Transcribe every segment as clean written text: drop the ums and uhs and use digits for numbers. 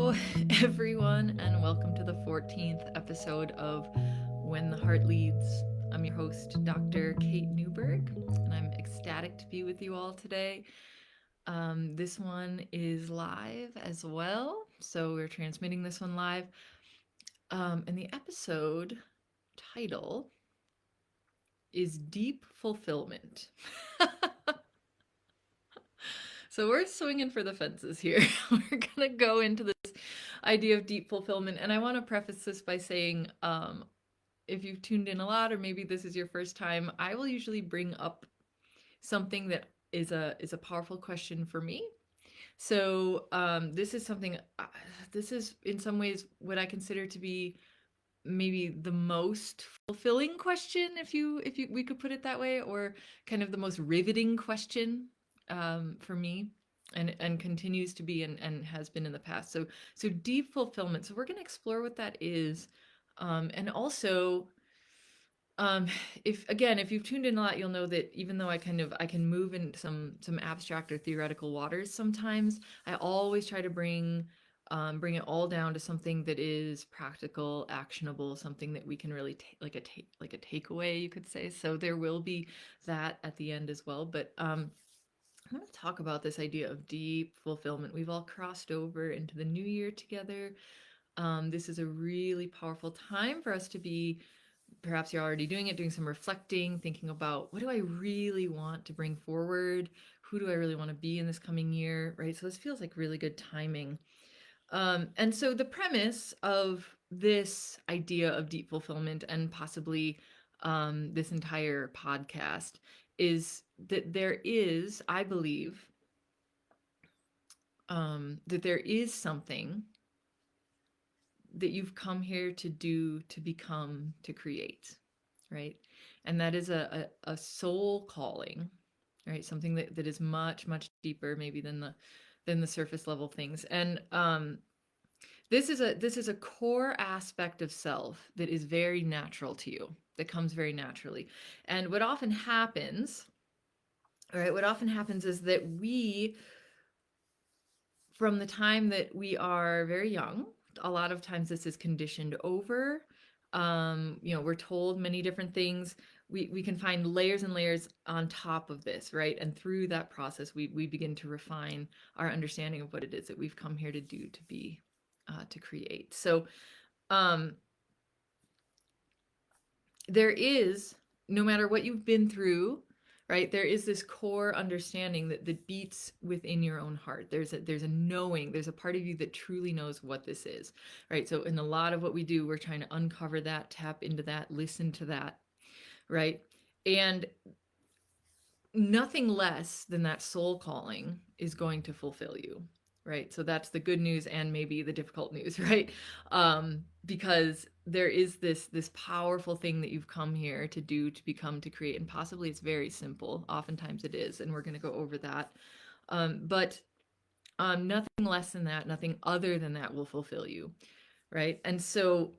Hello, everyone, and welcome to the 14th episode of When the Heart Leads. I'm your host, Dr. Kate Newburgh, and I'm ecstatic to be with you all today. This one is live as well, so we're transmitting this one live. And the episode title is Deep Fulfillment. So we're swinging for the fences here. We're going to go into this idea of deep fulfillment. And I want to preface this by saying if you've tuned in a lot, or maybe this is your first time, I will usually bring up something that is a powerful question for me. So this is something, this is in some ways what I consider to be maybe the most fulfilling question, if you we could put it that way, or kind of the most riveting question for me, and continues to be, and has been in the past. So deep fulfillment. So we're going to explore what that is, and also um, if you've tuned in a lot, you'll know that even though I can move in some abstract or theoretical waters sometimes, I always try to bring it all down to something that is practical, actionable, something that we can really take, like a takeaway, you could say. So there will be that at the end as well. But I'm going to talk about this idea of deep fulfillment. We've all crossed over into the new year together. This is a really powerful time for us to be, perhaps you're already doing it, doing some reflecting, thinking about what do I really want to bring forward? Who do I really want to be in this coming year, right? So this feels like really good timing. And so the premise of this idea of deep fulfillment, and possibly this entire podcast, is that there is, I believe, that there is something that you've come here to do, to become, to create, right? And that is a soul calling, right? Something that is much, much deeper maybe than the surface level things. And this is a core aspect of self that is very natural to you, that comes very naturally. And what often happens, all right, what often happens is that we, from the time that we are very young, a lot of times this is conditioned over. We're told many different things. We can find layers and layers on top of this, right? And through that process, we begin to refine our understanding of what it is that we've come here to do, to be, to create. So um, there is, no matter what you've been through, right, there is this core understanding that beats within your own heart. There's a knowing, there's a part of you that truly knows what this is, right? So in a lot of what we do, we're trying to uncover that, tap into that, listen to that, right? And nothing less than that soul calling is going to fulfill you, right? So that's the good news, and maybe the difficult news, right? Because there is this powerful thing that you've come here to do, to become, to create, and possibly it's very simple. Oftentimes it is, and we're going to go over that. But nothing less than that, nothing other than that will fulfill you, right? And so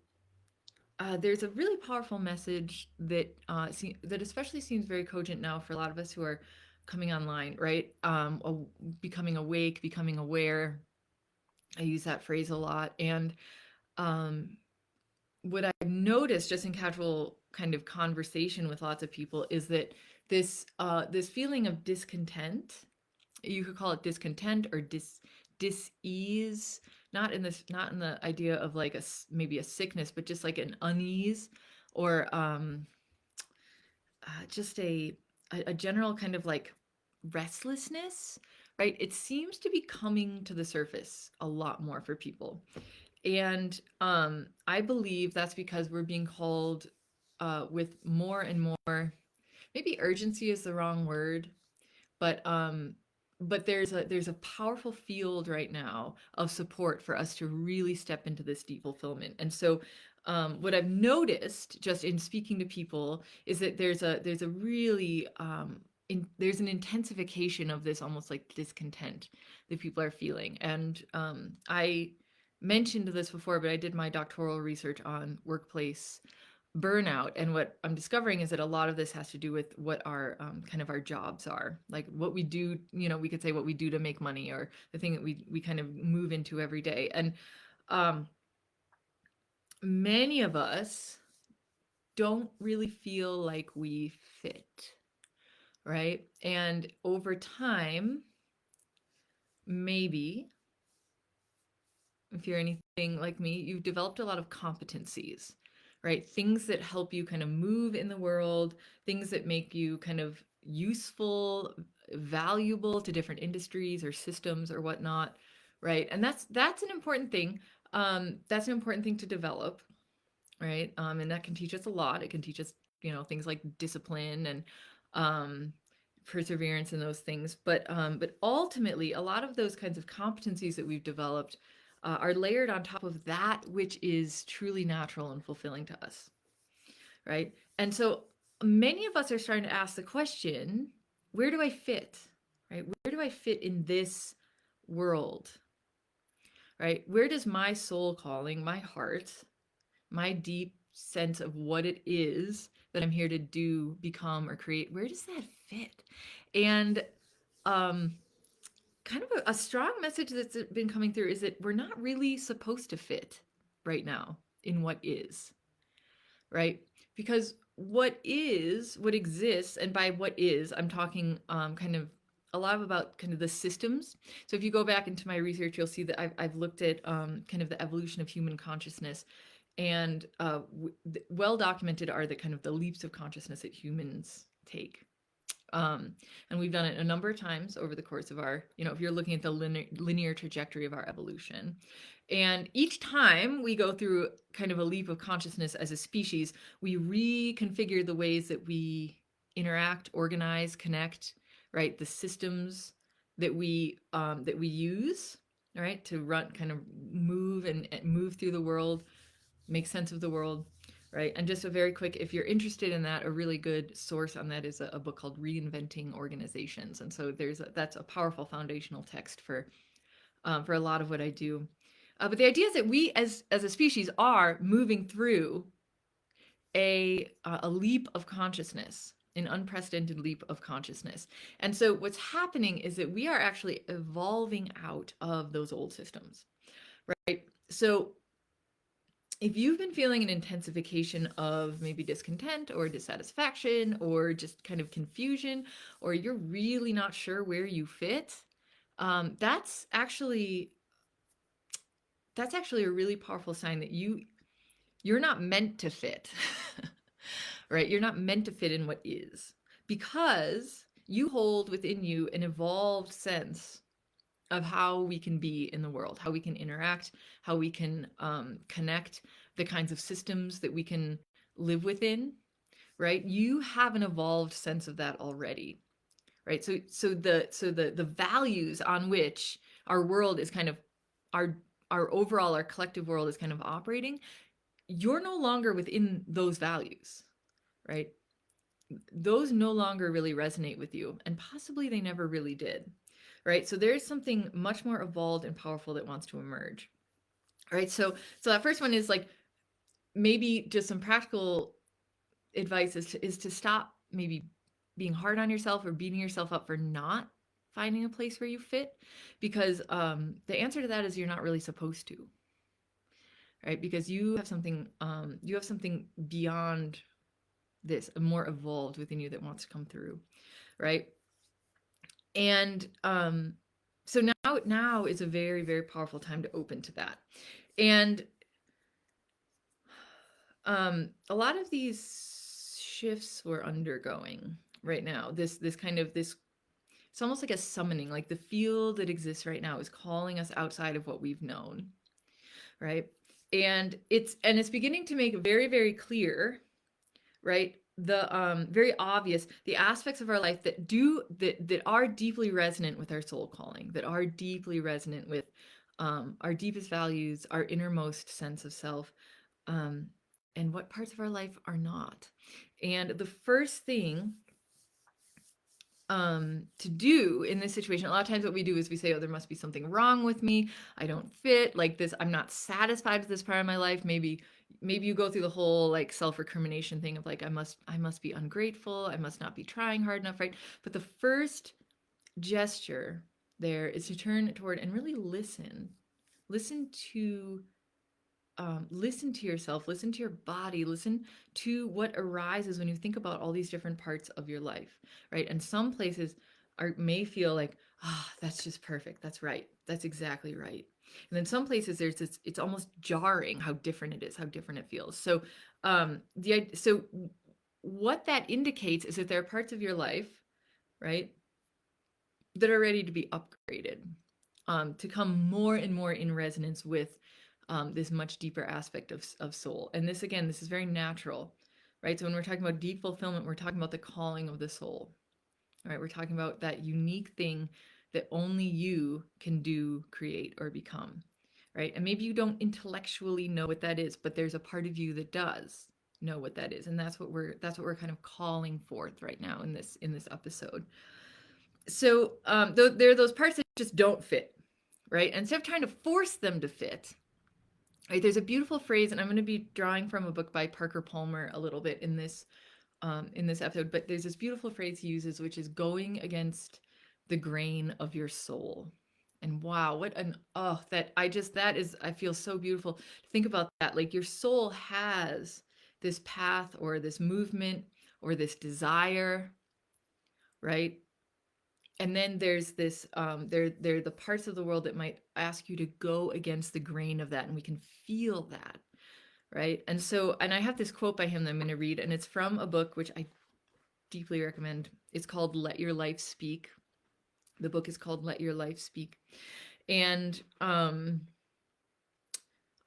there's a really powerful message that that especially seems very cogent now for a lot of us who are coming online, right? Becoming awake, becoming aware. I use that phrase a lot. And um, what I've noticed just in casual kind of conversation with lots of people is that this feeling of discontent, you could call it discontent or dis-ease, not in the idea of like maybe a sickness, but just like an unease, or just a general kind of like restlessness, right? It seems to be coming to the surface a lot more for people. And I believe that's because we're being called with more and more, maybe urgency is the wrong word, but there's a powerful field right now of support for us to really step into this deep fulfillment. And so what I've noticed just in speaking to people is that there's a really there's an intensification of this almost like discontent that people are feeling. And I mentioned this before, but I did my doctoral research on workplace burnout. And what I'm discovering is that a lot of this has to do with what our kind of our jobs are, like what we do. We could say what we do to make money, or the thing that we kind of move into every day. And um, many of us don't really feel like we fit, right? And over time, maybe if you're anything like me, you've developed a lot of competencies, right? Things that help you kind of move in the world, things that make you kind of useful, valuable to different industries or systems or whatnot, right? And that's an important thing. That's an important thing to develop, right? And that can teach us a lot. It can teach us, things like discipline and um, perseverance and those things. But ultimately, a lot of those kinds of competencies that we've developed are layered on top of that which is truly natural and fulfilling to us, right? And so many of us are starting to ask the question, where do I fit, right? Where do I fit in this world, right? Where does my soul calling, my heart, my deep sense of what it is that I'm here to do, become, or create, where does that fit? And um, kind of a strong message that's been coming through is that we're not really supposed to fit right now in what is, right? Because what is, what exists, and by what is, I'm talking kind of a lot about kind of the systems. So if you go back into my research, you'll see that I've looked at kind of the evolution of human consciousness, and well documented are the kind of the leaps of consciousness that humans take. And we've done it a number of times over the course of our, if you're looking at the linear trajectory of our evolution. And each time we go through kind of a leap of consciousness as a species, we reconfigure the ways that we interact, organize, connect, right? The systems that we use, right, to run, kind of move and move through the world, make sense of the world, right? And just a very quick, if you're interested in that, a really good source on that is a book called Reinventing Organizations. And so that's a powerful foundational text for a lot of what I do. But the idea is that we as a species are moving through a leap of consciousness, an unprecedented leap of consciousness. And so what's happening is that we are actually evolving out of those old systems, right? So if you've been feeling an intensification of maybe discontent or dissatisfaction or just kind of confusion, or you're really not sure where you fit, that's actually a really powerful sign that you're not meant to fit, right? You're not meant to fit in what is, because you hold within you an evolved sense of how we can be in the world, how we can interact, how we can connect, the kinds of systems that we can live within, right? You have an evolved sense of that already, right? So the values on which our world is kind of our overall, our collective world is kind of operating, you're no longer within those values, right? Those no longer really resonate with you, and possibly they never really did, right? So there's something much more evolved and powerful that wants to emerge, right? So that first one is like, maybe just some practical advice is to stop maybe being hard on yourself or beating yourself up for not finding a place where you fit, because the answer to that is you're not really supposed to, right? Because you have something beyond this, more evolved within you that wants to come through, right? And so now is a very, very powerful time to open to that. And a lot of these shifts we're undergoing right now, this kind of this, it's almost like a summoning, like the field that exists right now is calling us outside of what we've known, right? And it's beginning to make very, very clear, right, the very obvious, the aspects of our life that are deeply resonant with our soul calling, that are deeply resonant with our deepest values, our innermost sense of self, and what parts of our life are not. And the first thing to do in this situation, a lot of times what we do is we say, oh, there must be something wrong with me, I don't fit, like this, I'm not satisfied with this part of my life. Maybe maybe you go through the whole like self-recrimination thing of like I must be ungrateful, I must not be trying hard enough, right? But the first gesture there is to turn toward and really listen to listen to yourself, listen to your body, listen to what arises when you think about all these different parts of your life, right? And some places may feel like, that's just perfect. That's right. That's exactly right. And then some places there's this, it's almost jarring how different it is, how different it feels. So, so what that indicates is that there are parts of your life, right, that are ready to be upgraded, to come more and more in resonance with this much deeper aspect of soul. And this, again, this is very natural, right? So when we're talking about deep fulfillment, we're talking about the calling of the soul, right? We're talking about that unique thing that only you can do, create, or become, right? And maybe you don't intellectually know what that is, but there's a part of you that does know what that is, and that's what we're kind of calling forth right now in this episode. So there are those parts that just don't fit, right? And instead of trying to force them to fit, right? There's a beautiful phrase, and I'm going to be drawing from a book by Parker Palmer a little bit in this episode. But there's this beautiful phrase he uses, which is going against the grain of your soul. And wow, what an that is, I feel so beautiful to think about that. Like your soul has this path or this movement or this desire, right? And then there's this there are the parts of the world that might ask you to go against the grain of that, and we can feel that, right? And so, and I have this quote by him that I'm going to read, and it's from a book which I deeply recommend. It's called Let Your Life Speak. The book is called Let Your Life Speak. And I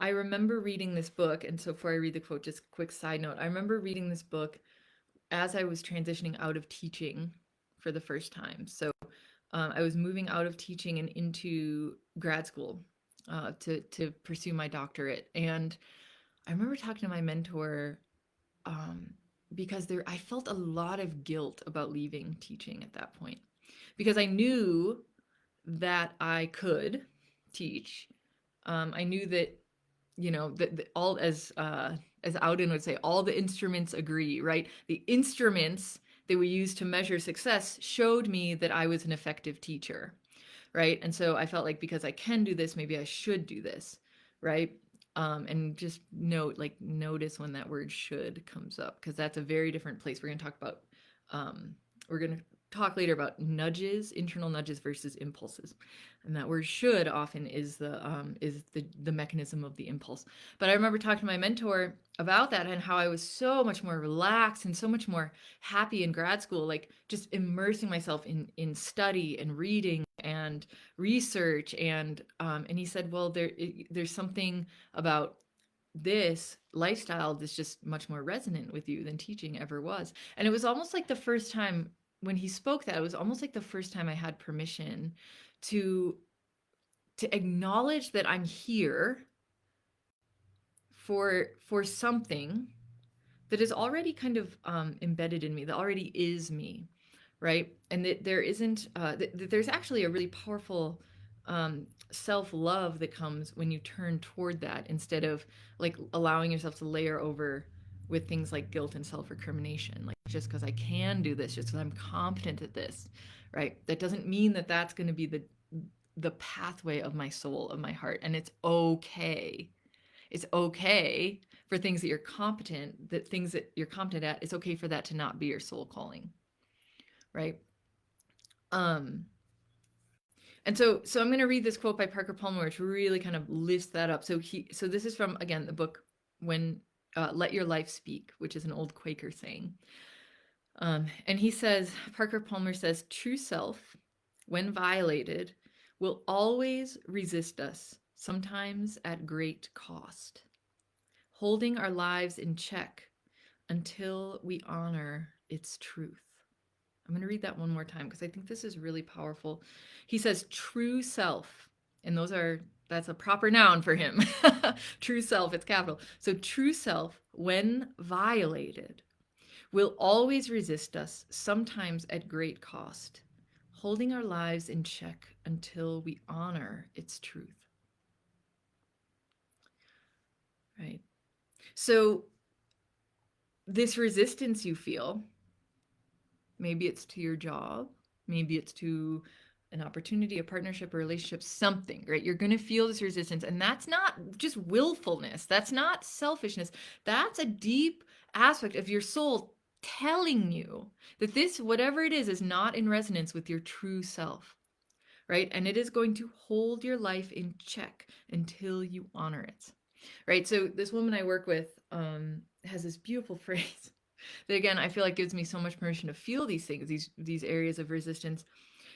remember reading this book, and so before I read the quote, just a quick side note, I remember reading this book as I was transitioning out of teaching for the first time. So I was moving out of teaching and into grad school to pursue my doctorate. And I remember talking to my mentor because I felt a lot of guilt about leaving teaching at that point, because I knew that I could teach. I knew that, that all, as Auden would say, all the instruments agree, right? The instruments that we use to measure success showed me that I was an effective teacher, right? And so I felt like because I can do this, maybe I should do this, right? And just notice when that word should comes up, because that's a very different place. We're going to talk about, we're going to talk later about nudges, internal nudges versus impulses. And that word should often is the mechanism of the impulse. But I remember talking to my mentor about that and how I was so much more relaxed and so much more happy in grad school, like just immersing myself in study and reading and research. And he said, well, there's something about this lifestyle that's just much more resonant with you than teaching ever was. And it was almost like the first time when he spoke that, it was almost like the first time I had permission to acknowledge that I'm here for something that is already kind of embedded in me, that already is me, right? And that there isn't that there's actually a really powerful self-love that comes when you turn toward that, instead of like allowing yourself to layer over with things like guilt and self-recrimination, like just because I can do this, just because I'm competent at this, right? That doesn't mean that that's going to be the pathway of my soul, of my heart. And it's okay. It's okay for things that you're competent at. It's okay for that to not be your soul calling, right? And so I'm going to read this quote by Parker Palmer, which really kind of lifts that up. So this is from, again, the book When Let Your Life Speak, which is an old Quaker saying. And Parker Palmer says, true self, when violated, will always resist us, sometimes at great cost, holding our lives in check until we honor its truth. I'm going to read that one more time because I think this is really powerful. He says, true self, and that's a proper noun for him. True self, it's capital. So true self, when violated, will always resist us, sometimes at great cost, holding our lives in check until we honor its truth. Right? So this resistance you feel, maybe it's to your job, maybe it's to an opportunity, a partnership, a relationship, something, right? You're going to feel this resistance. And that's not just willfulness, that's not selfishness. That's a deep aspect of your soul telling you that this, whatever it is not in resonance with your true self, right? And it is going to hold your life in check until you honor it, right? So this woman I work with has this beautiful phrase that again I feel like gives me so much permission to feel these things, these areas of resistance.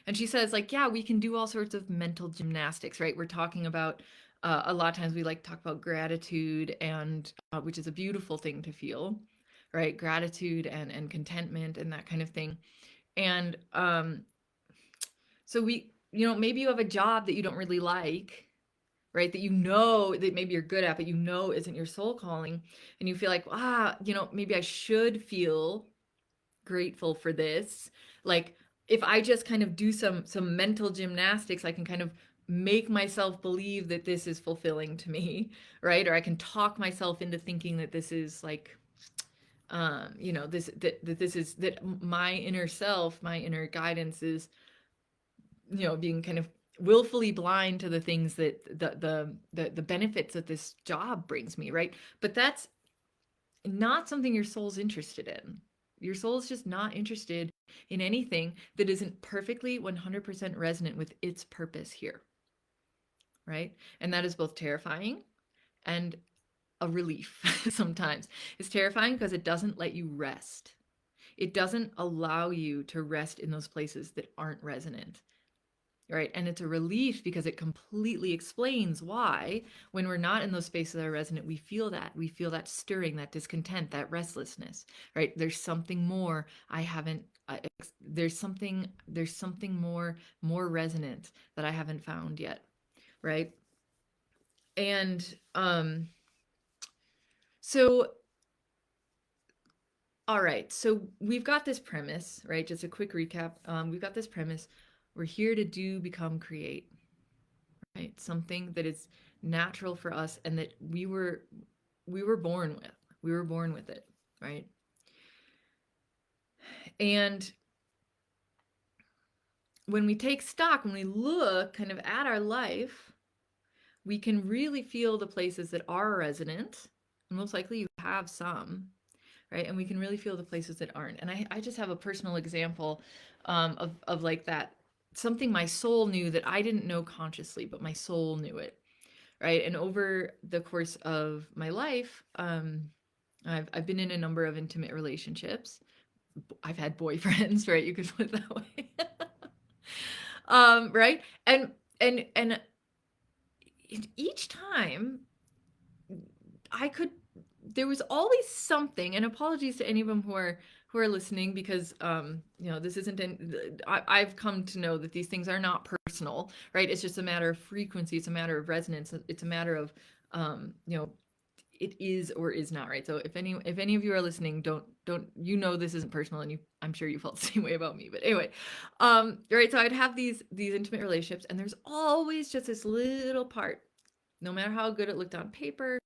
And she says, like, yeah, we can do all sorts of mental gymnastics, right? We're talking about a lot of times we like to talk about gratitude, and which is a beautiful thing to feel, right? Gratitude and contentment and that kind of thing. And so we, maybe you have a job that you don't really like, right? That that maybe you're good at, but isn't your soul calling. And you feel like, maybe I should feel grateful for this. Like if I just kind of do some mental gymnastics, I can kind of make myself believe that this is fulfilling to me, right? Or I can talk myself into thinking that this is like this that this is that my inner self, my inner guidance is being kind of willfully blind to the things that the benefits that this job brings me, right? But that's not something your soul's interested in. Your soul's just not interested in anything that isn't perfectly 100% resonant with its purpose here, right? And that is both terrifying and a relief sometimes. It's terrifying because it doesn't let you rest. It doesn't allow you to rest in those places that aren't resonant, right? And it's a relief because it completely explains why, when we're not in those spaces that are resonant, we feel that stirring, that discontent, that restlessness, right? There's something more I haven't there's something more resonant that I haven't found yet, right? And so all right, so we've got this premise, right? Just a quick recap. We've got this premise. We're here to do, become, create, right? Something that is natural for us and that we were born with. We were born with it, right? And when we take stock, when we look kind of at our life, we can really feel the places that are resonant. And most likely you have some, right? And we can really feel the places that aren't. And I just have a personal example of like that, something my soul knew that I didn't know consciously, but my soul knew it, right? And over the course of my life, I've been in a number of intimate relationships. I've had boyfriends, right? You could put it that way. Right? And each time I could there was always something, and apologies to any of them who are listening, because this isn't I've come to know that these things are not personal, right? It's just a matter of frequency, it's a matter of resonance, it's a matter of you know it is or is not, right? So if any of you are listening, don't this isn't personal, and I'm sure you felt the same way about me, but anyway, right? So I'd have these intimate relationships, and there's always just this little part, no matter how good it looked on paper,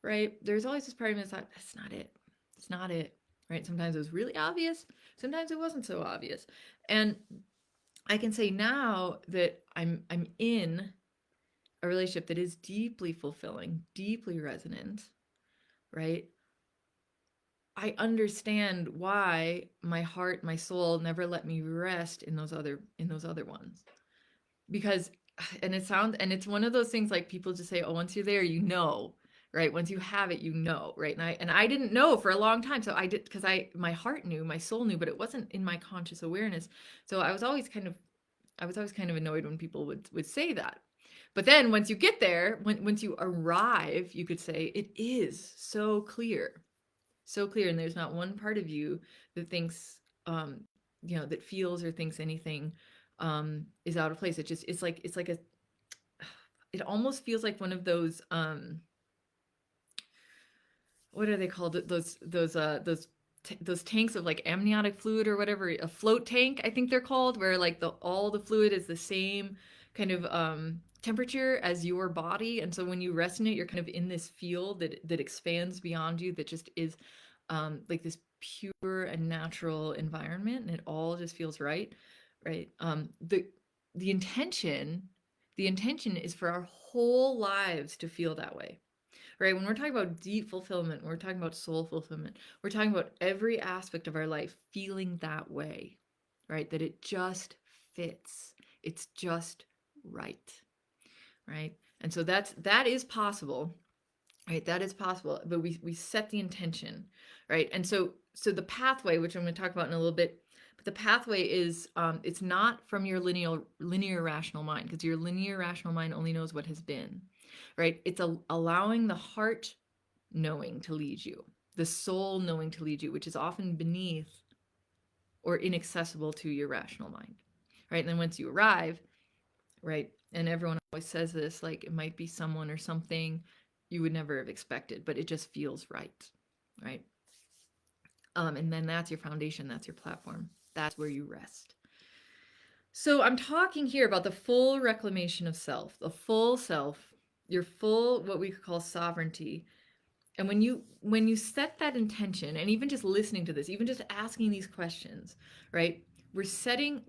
right? There's always this part of me that's like, that's not it. It's not it, right? Sometimes it was really obvious. Sometimes it wasn't so obvious. And I can say now that I'm in a relationship that is deeply fulfilling, deeply resonant, right? I understand why my heart, my soul never let me rest in those other ones. Because it's one of those things, like, people just say, oh, once you're there, right? Once you have it, right? And I didn't know for a long time. So I did, because my heart knew, my soul knew, but it wasn't in my conscious awareness. So I was always kind of annoyed when people would say that. But then once you get there, once you arrive, you could say it is so clear, and there's not one part of you that thinks, that feels or thinks anything is out of place. It almost feels like one of those, what are they called? Those tanks of like amniotic fluid or whatever, a float tank, I think they're called, where like all the fluid is the same kind of temperature as your body. And so when you rest in it, you're kind of in this field that expands beyond you, that just is like this pure and natural environment, and it all just feels right, right? The intention, the intention is for our whole lives to feel that way, right? When we're talking about deep fulfillment, when we're talking about soul fulfillment, we're talking about every aspect of our life feeling that way, right? That it just fits. It's just right, right? And so that is possible, right? That is possible, but we set the intention, right? And so the pathway, which I'm going to talk about in a little bit, but the pathway is it's not from your linear rational mind, because your linear rational mind only knows what has been, right? It's allowing the heart knowing to lead you, the soul knowing to lead you, which is often beneath or inaccessible to your rational mind, right? And then once you arrive, right, and everyone always says this, like it might be someone or something you would never have expected, but it just feels right, right? And then that's your foundation, that's your platform, that's where you rest. So I'm talking here about the full reclamation of self, the full self, your full, what we call sovereignty. And when you set that intention, and even just listening to this, even just asking these questions, right? We're setting,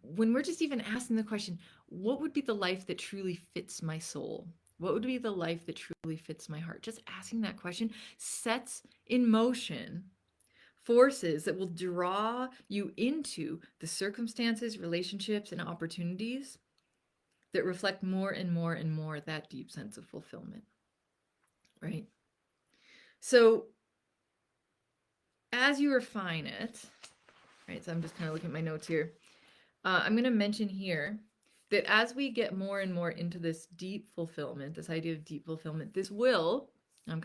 when we're just even asking the question, what would be the life that truly fits my soul? What would be the life that truly fits my heart? Just asking that question sets in motion forces that will draw you into the circumstances, relationships, and opportunities that reflect more and more and more that deep sense of fulfillment, right? So as you refine it, right, so I'm just kind of looking at my notes here. I'm going to mention here that as we get more and more into this deep fulfillment, this idea of deep fulfillment, this will, we're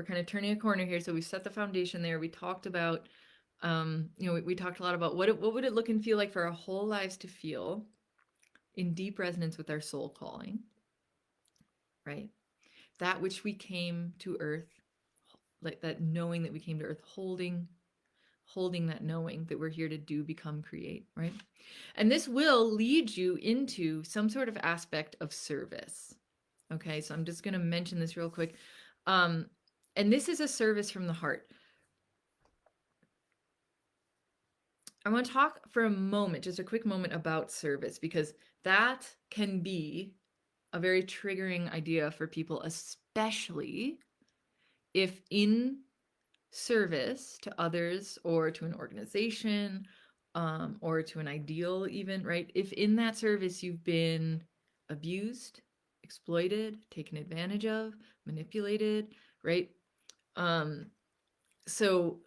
kind of turning a corner here. So we set the foundation there. We talked about, we talked a lot about what would it look and feel like for our whole lives to feel in deep resonance with our soul calling, right? That which we came to earth, like that knowing that we came to earth, holding that knowing that we're here to do, become, create, right? And this will lead you into some sort of aspect of service. Okay, so I'm just going to mention this real quick. And this is a service from the heart. I want to talk for a moment, just a quick moment, about service, because that can be a very triggering idea for people, especially if in service to others or to an organization or to an ideal even, right? If in that service you've been abused, exploited, taken advantage of, manipulated, right? So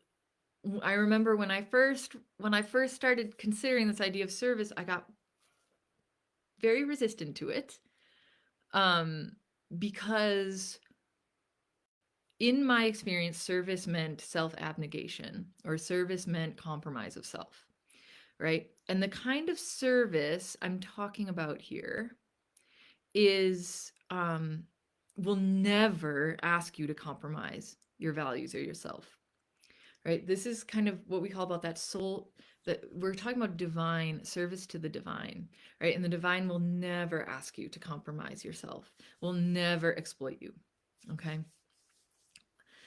I remember when I first started considering this idea of service, I got very resistant to it because in my experience, service meant self-abnegation, or service meant compromise of self, right? And the kind of service I'm talking about here is will never ask you to compromise your values or yourself, right? This is kind of what we call about that soul, that we're talking about divine service to the divine, right? And the divine will never ask you to compromise yourself, will never exploit you, okay?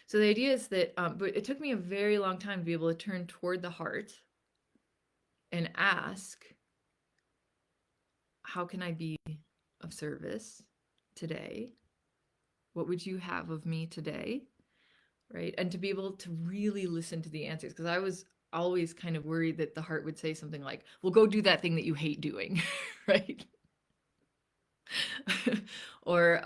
So the idea is that, but it took me a very long time to be able to turn toward the heart and ask, how can I be of service today? What would you have of me today? Right? And to be able to really listen to the answers, because I was always kind of worried that the heart would say something like, well, go do that thing that you hate doing, right? Or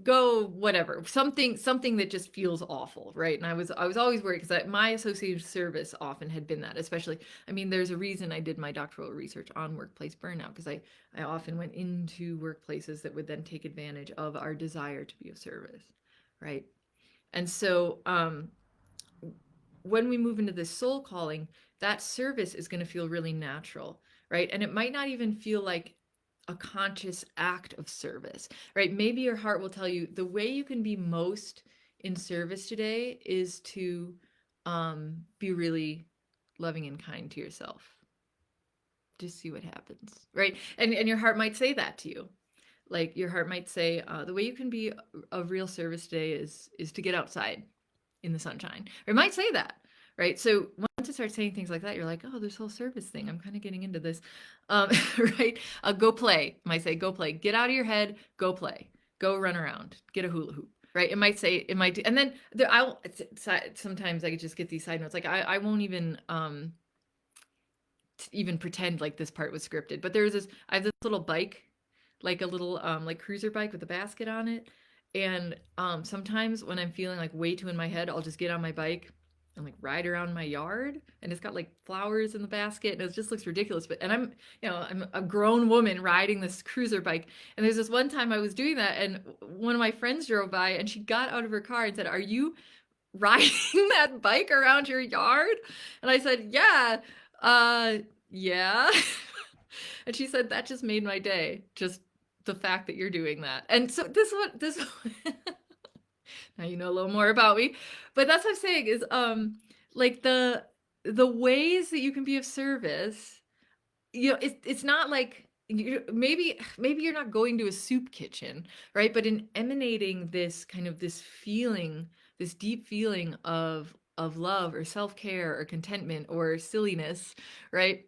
go whatever, something that just feels awful, right? And I was always worried, because my associated service often had been that, especially, I mean, there's a reason I did my doctoral research on workplace burnout, because I often went into workplaces that would then take advantage of our desire to be of service, right? And so when we move into this soul calling, that service is going to feel really natural, right? And it might not even feel like a conscious act of service, right? Maybe your heart will tell you the way you can be most in service today is to be really loving and kind to yourself, just see what happens, right? And your heart might say that to you. Like your heart might say, the way you can be of real service today is to get outside in the sunshine. Or it might say that, right? So once it starts saying things like that, you're like, oh, this whole service thing, I'm kind of getting into this, right? Go play. It might say, go play. Get out of your head. Go play. Go run around. Get a hula hoop. Right? It might say, it might do, and then there, I'll sometimes I just get these side notes. Like I won't even pretend like this part was scripted. But there's this, I have this little bike, like a little like cruiser bike with a basket on it. And sometimes when I'm feeling like way too in my head, I'll just get on my bike and like ride around my yard, and it's got like flowers in the basket and it just looks ridiculous. But and I'm a grown woman riding this cruiser bike. And there's this one time I was doing that, and one of my friends drove by and she got out of her car and said, "Are you riding that bike around your yard?" And I said, "Yeah, yeah." And she said, "That just made my day. Just the fact that you're doing that." And so this now you know a little more about me. But that's what I'm saying is like the ways that you can be of service, it's not like maybe you're not going to a soup kitchen, right? But in emanating this kind of this feeling, this deep feeling of love or self-care or contentment or silliness, right?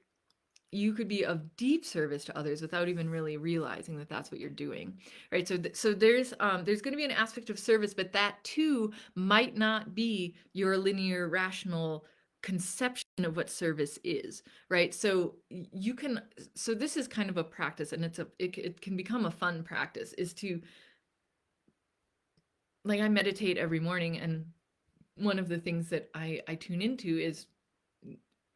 You could be of deep service to others without even really realizing that that's what you're doing, right? So there's going to be an aspect of service, but that too might not be your linear rational conception of what service is, right? So you can, so this is kind of a practice, and it can become a fun practice, is to, like, I meditate every morning, and one of the things that I tune into is,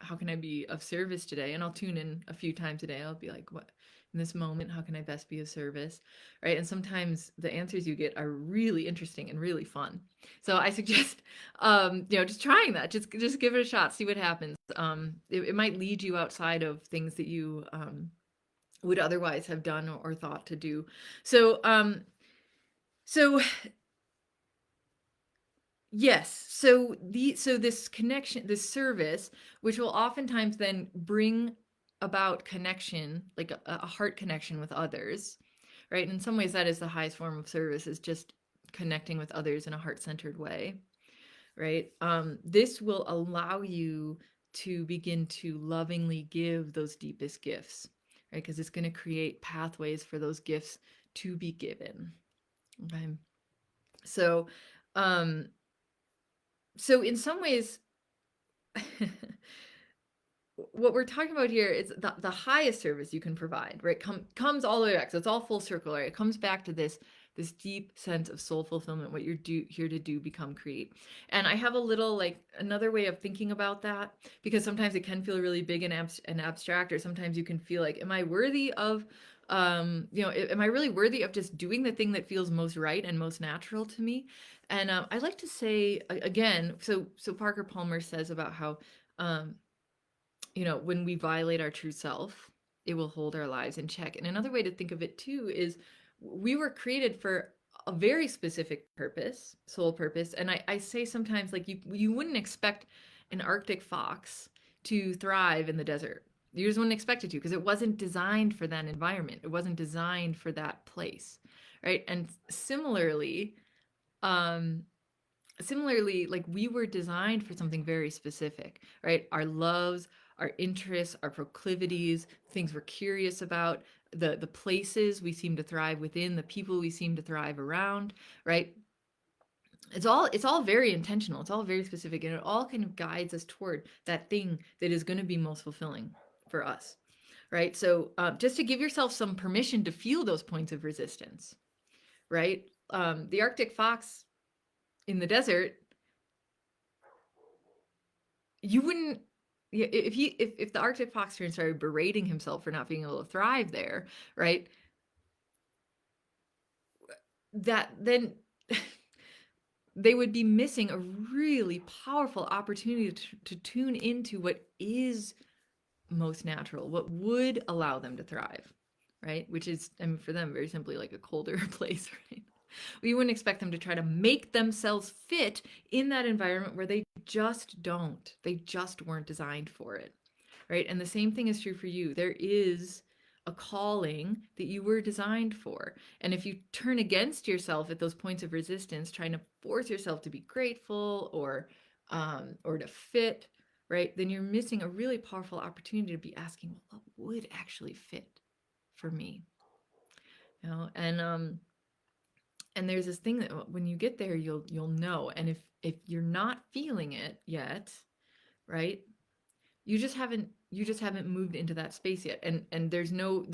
how can I be of service today? And I'll tune in a few times a day. I'll be like, what in this moment, how can I best be of service? Right. And sometimes the answers you get are really interesting and really fun. So I suggest, just trying that, just give it a shot, see what happens. It might lead you outside of things that you, would otherwise have done or thought to do. So, so yes. So this connection, this service, which will oftentimes then bring about connection, like a heart connection with others, right? And in some ways, that is the highest form of service, is just connecting with others in a heart-centered way, right? This will allow you to begin to lovingly give those deepest gifts, right? Because it's going to create pathways for those gifts to be given. Okay. So, um, so in some ways, what we're talking about here is the highest service you can provide, right? Comes all the way back. So it's all full circle, right? It comes back to this deep sense of soul fulfillment, what you're here to do, become, create. And I have a little, like, another way of thinking about that, because sometimes it can feel really big and abstract, or sometimes you can feel like, am I worthy of, am I really worthy of just doing the thing that feels most right and most natural to me? And I like to say again, so Parker Palmer says about how, when we violate our true self, it will hold our lives in check. And another way to think of it too is, we were created for a very specific purpose, soul purpose. And I say sometimes, like, you wouldn't expect an Arctic fox to thrive in the desert. You just wouldn't expect it to, because it wasn't designed for that environment. It wasn't designed for that place, right? And um, similarly, like, we were designed for something very specific, right? Our loves, our interests, our proclivities, things we're curious about, the places we seem to thrive within, the people we seem to thrive around, right? It's all very intentional. It's all very specific, and it all kind of guides us toward that thing that is going to be most fulfilling for us, right? So just to give yourself some permission to feel those points of resistance, right? The Arctic fox in the desert, you wouldn't, if the Arctic fox started berating himself for not being able to thrive there, right? That then they would be missing a really powerful opportunity to tune into what is most natural, what would allow them to thrive, right? Which is, I mean, for them, very simply, like a colder place, right? We wouldn't expect them to try to make themselves fit in that environment where they just weren't designed for it, right? And the same thing is true for you. There is a calling that you were designed for. And if you turn against yourself at those points of resistance, trying to force yourself to be grateful or to fit, right, then you're missing a really powerful opportunity to be asking, well, what would actually fit for me? You know, and there's this thing that when you get there, you'll know. And if you're not feeling it yet, right, you just haven't moved into that space yet, and there's no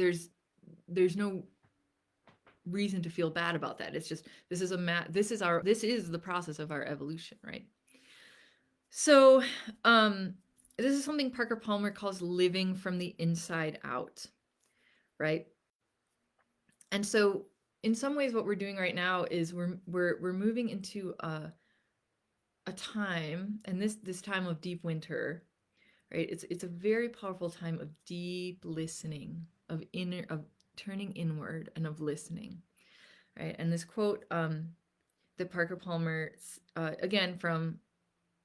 reason to feel bad about that. It's just this is the process of our evolution, right? So this is something Parker Palmer calls living from the inside out, right? And so in some ways what we're doing right now is we're moving into a time, and this time of deep winter, right? It's a very powerful time of deep listening, of turning inward and of listening, right? And this quote that Parker Palmer, again from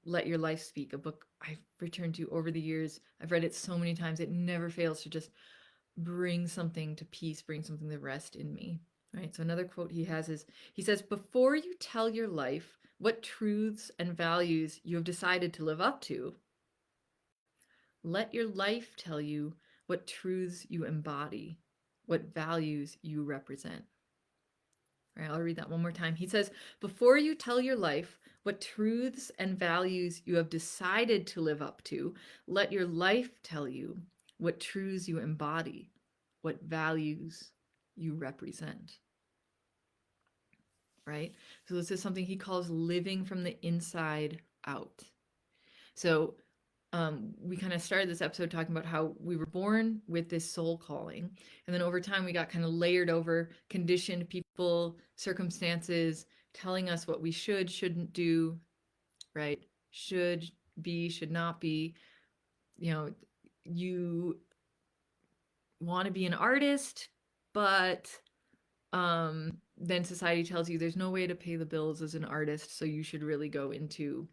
Let Your Life Speak, a book I've returned to over the years. I've read it so many times. It never fails to just bring something to peace, bring something to rest in me, right? So another quote he has is, he says, before you tell your life what truths and values you have decided to live up to, let your life tell you what truths you embody, what values you represent. All right, I'll read that one more time. He says, before you tell your life what truths and values you have decided to live up to, let your life tell you what truths you embody, what values you represent. Right? So this is something he calls living from the inside out. So we kind of started this episode talking about how we were born with this soul calling. And then over time, we got kind of layered over, conditioned people, circumstances, telling us what we shouldn't do, right? Should be, should not be. You know, you want to be an artist, but then society tells you there's no way to pay the bills as an artist, so you should really go into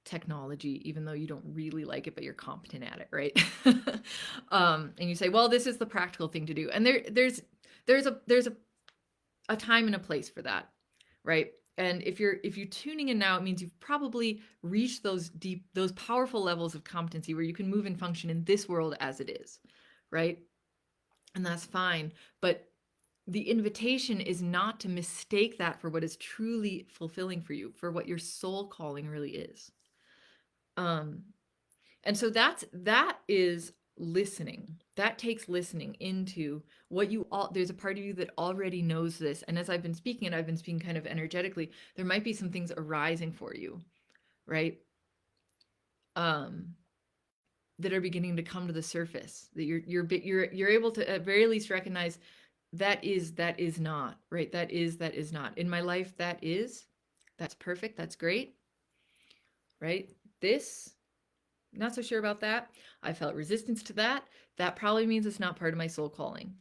technology, even though you don't really like it, but you're competent at it, right? And you say, well, this is the practical thing to do. And there's a time and a place for that, right? And if you're tuning in now, it means you've probably reached those powerful levels of competency where you can move and function in this world as it is, right? And that's fine. But the invitation is not to mistake that for what is truly fulfilling for you, for what your soul calling really is. And so that is listening. That takes listening into what there's a part of you that already knows this. And as I've been speaking kind of energetically, there might be some things arising for you, right? That are beginning to come to the surface, that you're able to at very least recognize that is not, right? That is not. In my life, that's perfect, that's great, right? This, not so sure about that. I felt resistance to that. That probably means it's not part of my soul calling,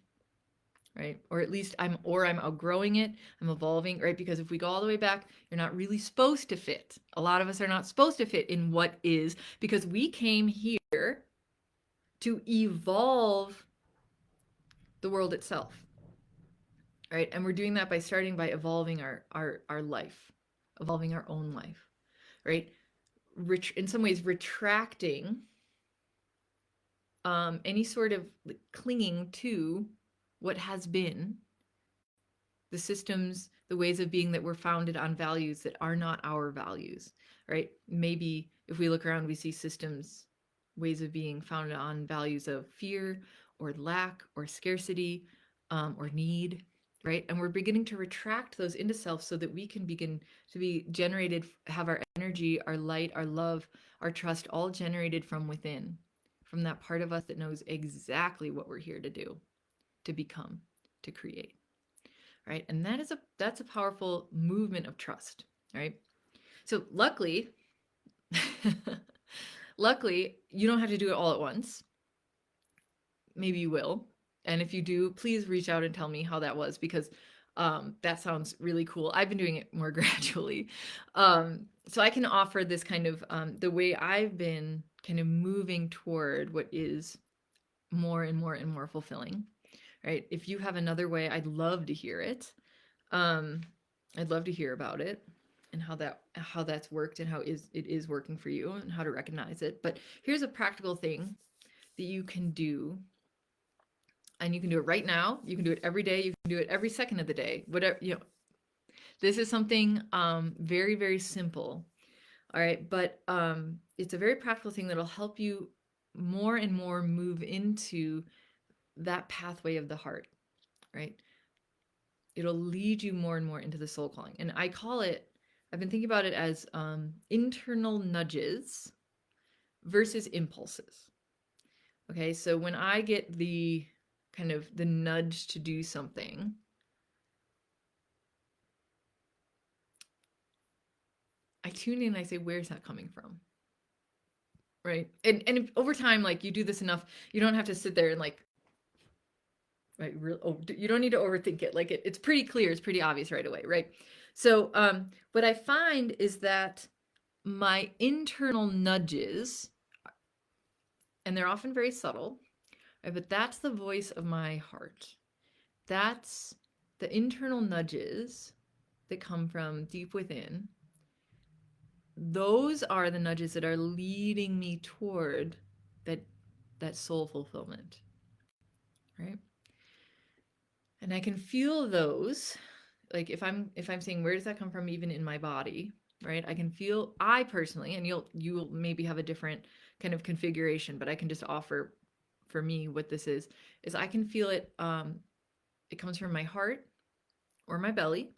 right? Or at least I'm outgrowing it. I'm evolving, right? Because if we go all the way back, you're not really supposed to fit. A lot of us are not supposed to fit in what is, because we came here to evolve the world itself, right? And we're doing that by starting by evolving our life, evolving our own life, right? In some ways retracting any sort of clinging to what has been, the systems, the ways of being that were founded on values that are not our values, right? Maybe if we look around, we see systems, ways of being founded on values of fear or lack or scarcity or need, right? And we're beginning to retract those into self so that we can begin to be generated, have our energy, our light, our love, our trust all generated from within, from that part of us that knows exactly what we're here to do, to become, to create, right? And that's a powerful movement of trust, right? So luckily, you don't have to do it all at once. Maybe you will. And if you do, please reach out and tell me how that was, because that sounds really cool. I've been doing it more gradually. So I can offer this kind of the way I've been kind of moving toward what is more and more and more fulfilling, right? If you have another way, I'd love to hear it. Um, I'd love to hear about it and how that's worked and how it is working for you and how to recognize it. But here's a practical thing that you can do, and you can do it right now. You can do it every day. You can do it every second of the day. Whatever, you know, this is something very, very simple. All right. But it's a very practical thing that'll help you more and more move into that pathway of the heart, right? It'll lead you more and more into the soul calling. And I've been thinking about it as internal nudges versus impulses. Okay. So when I get the kind of the nudge to do something, I tune in and I say, where's that coming from? Right. And over time, like you do this enough, you don't have to sit there and like, right. You don't need to overthink it. Like it's pretty clear. It's pretty obvious right away. Right. So what I find is that my internal nudges, and they're often very subtle, right, but that's the voice of my heart. That's the internal nudges that come from deep within. Those are the nudges that are leading me toward that soul fulfillment, right? And I can feel those, like if I'm saying, where does that come from, even in my body, right? I personally, and you'll maybe have a different kind of configuration, but I can just offer for me what this is I can feel it. It comes from my heart or my belly,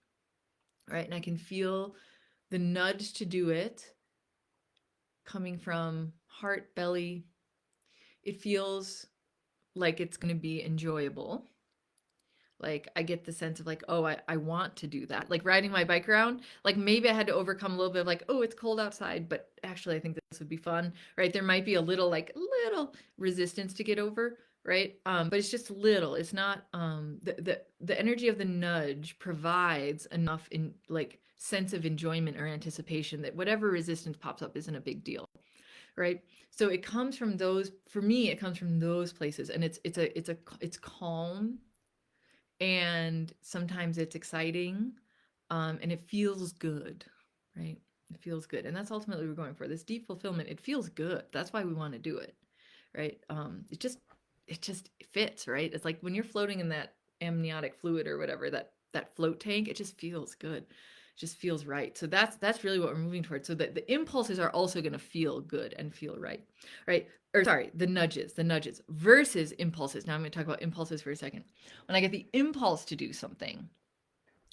right? And I can feel the nudge to do it coming from heart, belly. It feels like it's going to be enjoyable. Like I get the sense of like, oh, I want to do that. Like riding my bike around, like maybe I had to overcome a little bit of like, oh, it's cold outside, but actually I think this would be fun, right? There might be a little resistance to get over, right? But it's just little. It's not the energy of the nudge provides enough in like sense of enjoyment or anticipation that whatever resistance pops up isn't a big deal, right? So it comes from those. For me, it comes from those places, and it's calm, and sometimes it's exciting, and it feels good, right? It feels good, and that's ultimately what we're going for, this deep fulfillment. It feels good. That's why we want to do it, right? It just fits, right? It's like when you're floating in that amniotic fluid or whatever, that float tank, it just feels good. It just feels right. So that's really what we're moving towards, so that the impulses are also going to feel good and feel right, right? Or sorry, the nudges versus impulses. Now I'm going to talk about impulses for a second. When I get the impulse to do something,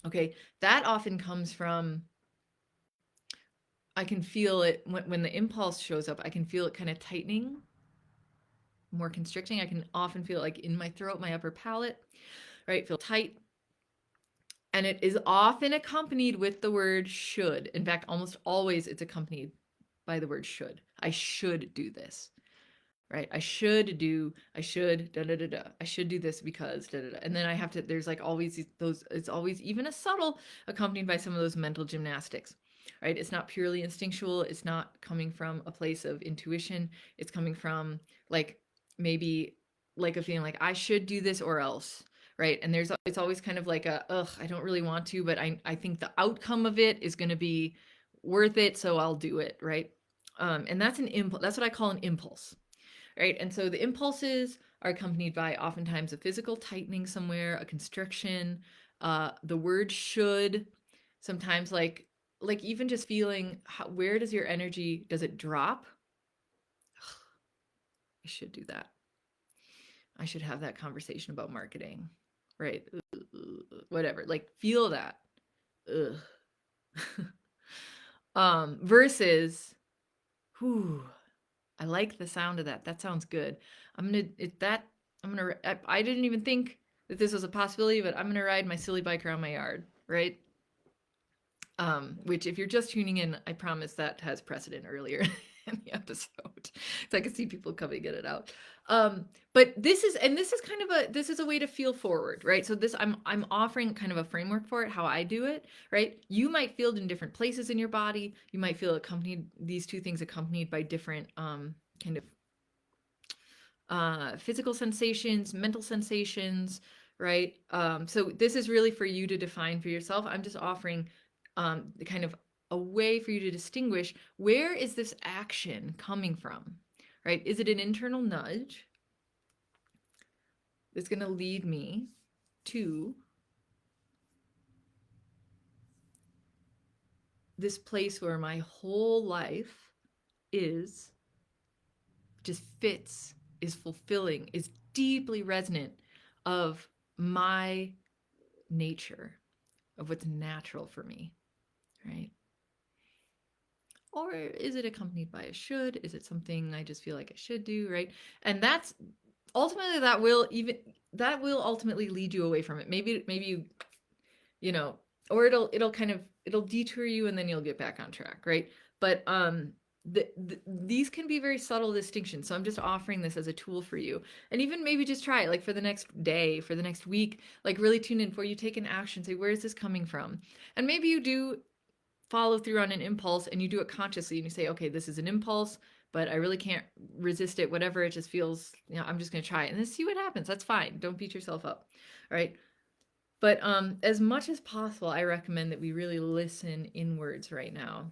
okay, that often comes from, I can feel it when the impulse shows up. I can feel it kind of tightening, more constricting. I can often feel it like in my throat, my upper palate, right? Feel tight. And it is often accompanied with the word should. In fact, almost always it's accompanied by the word should. I should do this, right? I should do this because da da da. And then I have to, there's like always those, it's always even a subtle accompanied by some of those mental gymnastics, right? It's not purely instinctual. It's not coming from a place of intuition. It's coming from like maybe like a feeling like I should do this or else, right? And it's always kind of like I don't really want to, but I think the outcome of it is going to be worth it, so I'll do it, right? And that's an impulse. That's what I call an impulse, right? And so the impulses are accompanied by oftentimes a physical tightening somewhere, a constriction, the word should, sometimes like even just feeling where does your energy, does it drop? I should do that. I should have that conversation about marketing, right? Whatever, like feel that. Versus, whew, I like the sound of that. That sounds good. I didn't even think that this was a possibility, but I'm gonna ride my silly bike around my yard, right? Which if you're just tuning in, I promise that has precedent earlier in the episode. So I can see people coming in and out. But this is a way to feel forward, right? So I'm offering kind of a framework for it, how I do it, right? You might feel it in different places in your body. You might feel these two things accompanied by different kind kind of physical sensations, mental sensations, right? So this is really for you to define for yourself. I'm just offering the kind of a way for you to distinguish, where is this action coming from, right? Is it an internal nudge that's going to lead me to this place where my whole life is just fits, is fulfilling, is deeply resonant of my nature, of what's natural for me, right? Or is it accompanied by a should? Is it something I just feel like I should do, right? And that's ultimately, that will ultimately lead you away from it. Maybe you know, or it'll kind of, it'll detour you and then you'll get back on track, right? But these can be very subtle distinctions. So I'm just offering this as a tool for you. And even maybe just try it, like for the next day, for the next week, like really tune in before you take an action. Say, where is this coming from? And maybe you do follow through on an impulse and you do it consciously and you say, okay, this is an impulse, but I really can't resist it. Whatever, it just feels, I'm just going to try it and then see what happens. That's fine. Don't beat yourself up. All right. But as much as possible, I recommend that we really listen inwards right now.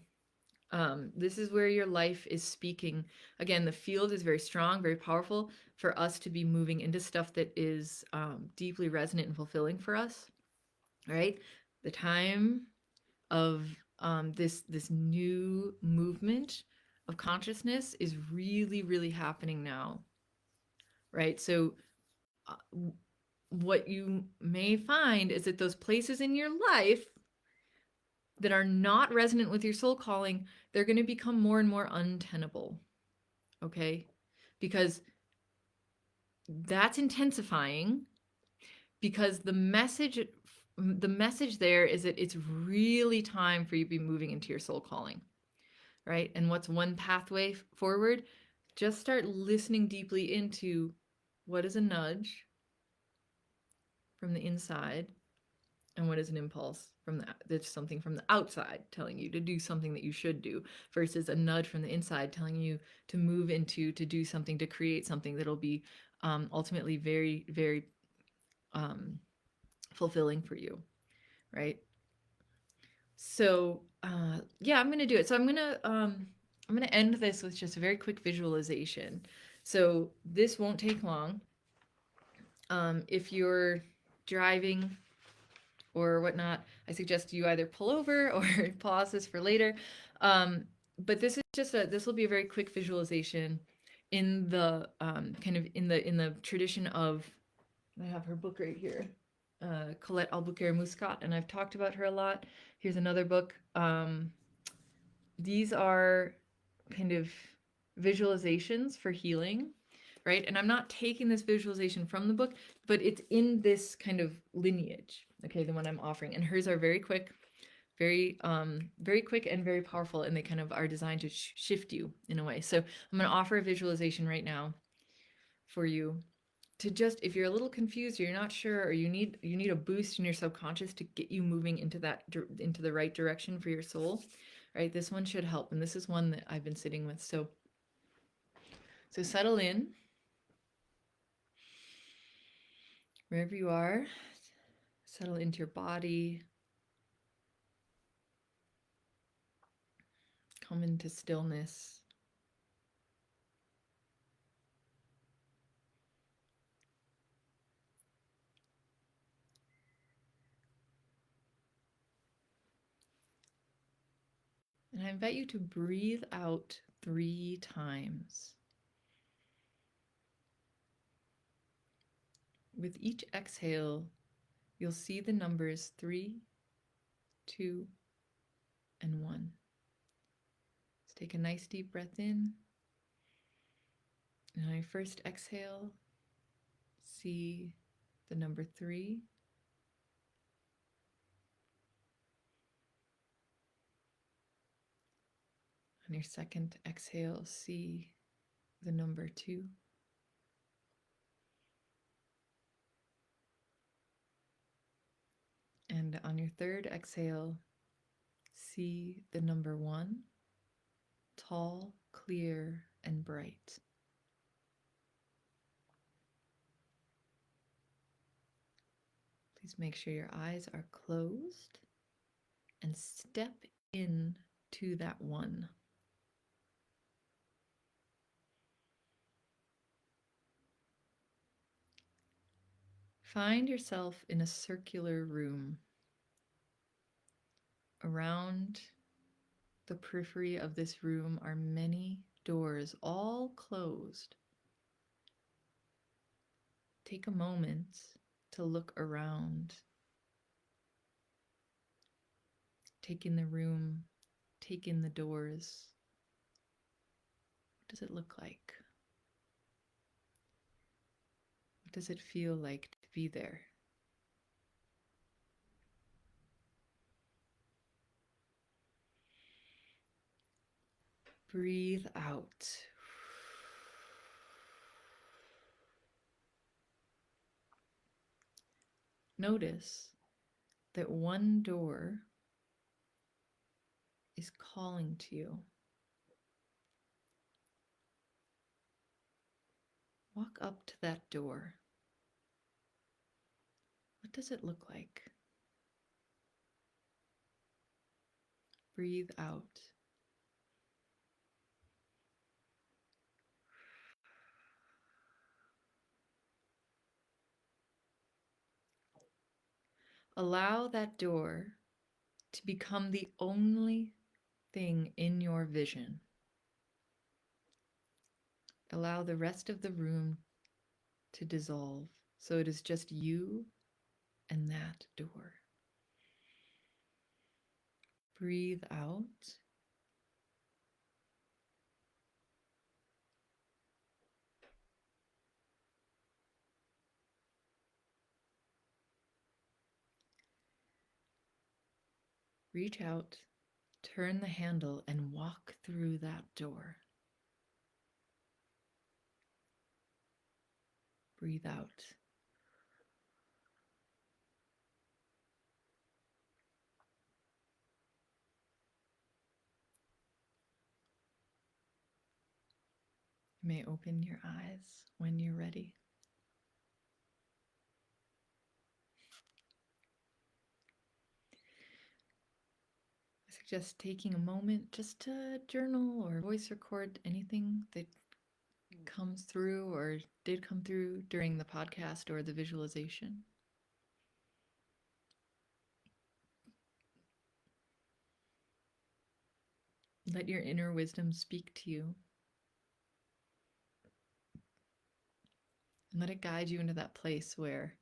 This is where your life is speaking. Again, the field is very strong, very powerful for us to be moving into stuff that is deeply resonant and fulfilling for us. All right. The time of this new movement of consciousness is really, really happening now. Right. So what you may find is that those places in your life that are not resonant with your soul calling, they're going to become more and more untenable. Okay? Because that's intensifying, because the message there is that it's really time for you to be moving into your soul calling. Right? And what's one pathway forward? Just start listening deeply into what is a nudge from the inside and what is an impulse from that's something from the outside telling you to do something that you should do, versus a nudge from the inside telling you to move into, to do something, to create something that'll be ultimately very, very fulfilling for you, right? So yeah, I'm gonna do it. So I'm gonna end this with just a very quick visualization. So this won't take long. If you're driving or whatnot, I suggest you either pull over or pause this for later. But this is just this will be a very quick visualization in the kind of in the tradition of, I have her book right here, Colette Albuquerque Muscat, and I've talked about her a lot. Here's another book. These are kind of visualizations for healing, right? And I'm not taking this visualization from the book, but it's in this kind of lineage, okay, the one I'm offering. And hers are very quick, very quick and very powerful, and they kind of are designed to shift you in a way. So I'm going to offer a visualization right now for you to just, if you're a little confused or you're not sure, or you need a boost in your subconscious to get you moving into the right direction for your soul, right? This one should help, and this is one that I've been sitting with. So settle in wherever you are. Settle into your body. Come into stillness. And I invite you to breathe out 3 times. With each exhale, you'll see the numbers 3, 2, and 1. Let's take a nice deep breath in. And on your first exhale, see the number 3. On your second exhale, see the number 2. And on your third exhale, see the number 1, tall, clear, and bright. Please make sure your eyes are closed and step in to that one. Find yourself in a circular room. Around the periphery of this room are many doors, all closed. Take a moment to look around. Take in the room, take in the doors. What does it look like? What does it feel like to be there? Breathe out. Notice that one door is calling to you. Walk up to that door. What does it look like? Breathe out. Allow that door to become the only thing in your vision. Allow the rest of the room to dissolve, so it is just you and that door. Breathe out. Reach out, turn the handle, and walk through that door. Breathe out. You may open your eyes when you're ready. I suggest taking a moment just to journal or voice record anything that comes through or did come through during the podcast or the visualization. Let your inner wisdom speak to you. And let it guide you into that place where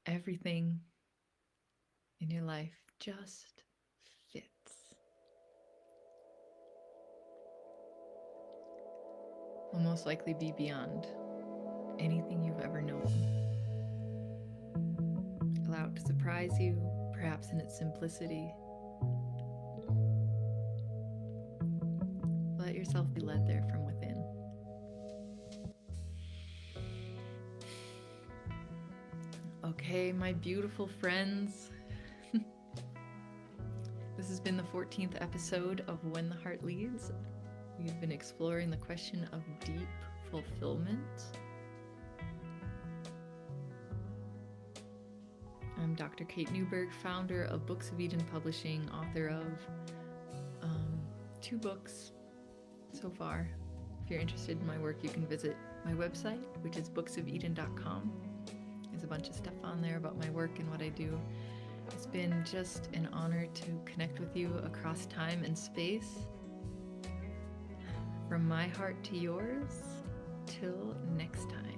everything in your life just fits. Will most likely be beyond anything you've ever known. Allow it to surprise you, perhaps in its simplicity. Let yourself be led there from within. Okay, my beautiful friends. This has been the 14th episode of When the Heart Leads. We've been exploring the question of deep fulfillment. I'm Dr. Kate Newburgh, founder of Books of Eden Publishing, author of 2 books so far. If you're interested in my work, you can visit my website, which is booksofeden.com. There's a bunch of stuff on there about my work and what I do. It's been just an honor to connect with you across time and space. From my heart to yours, till next time.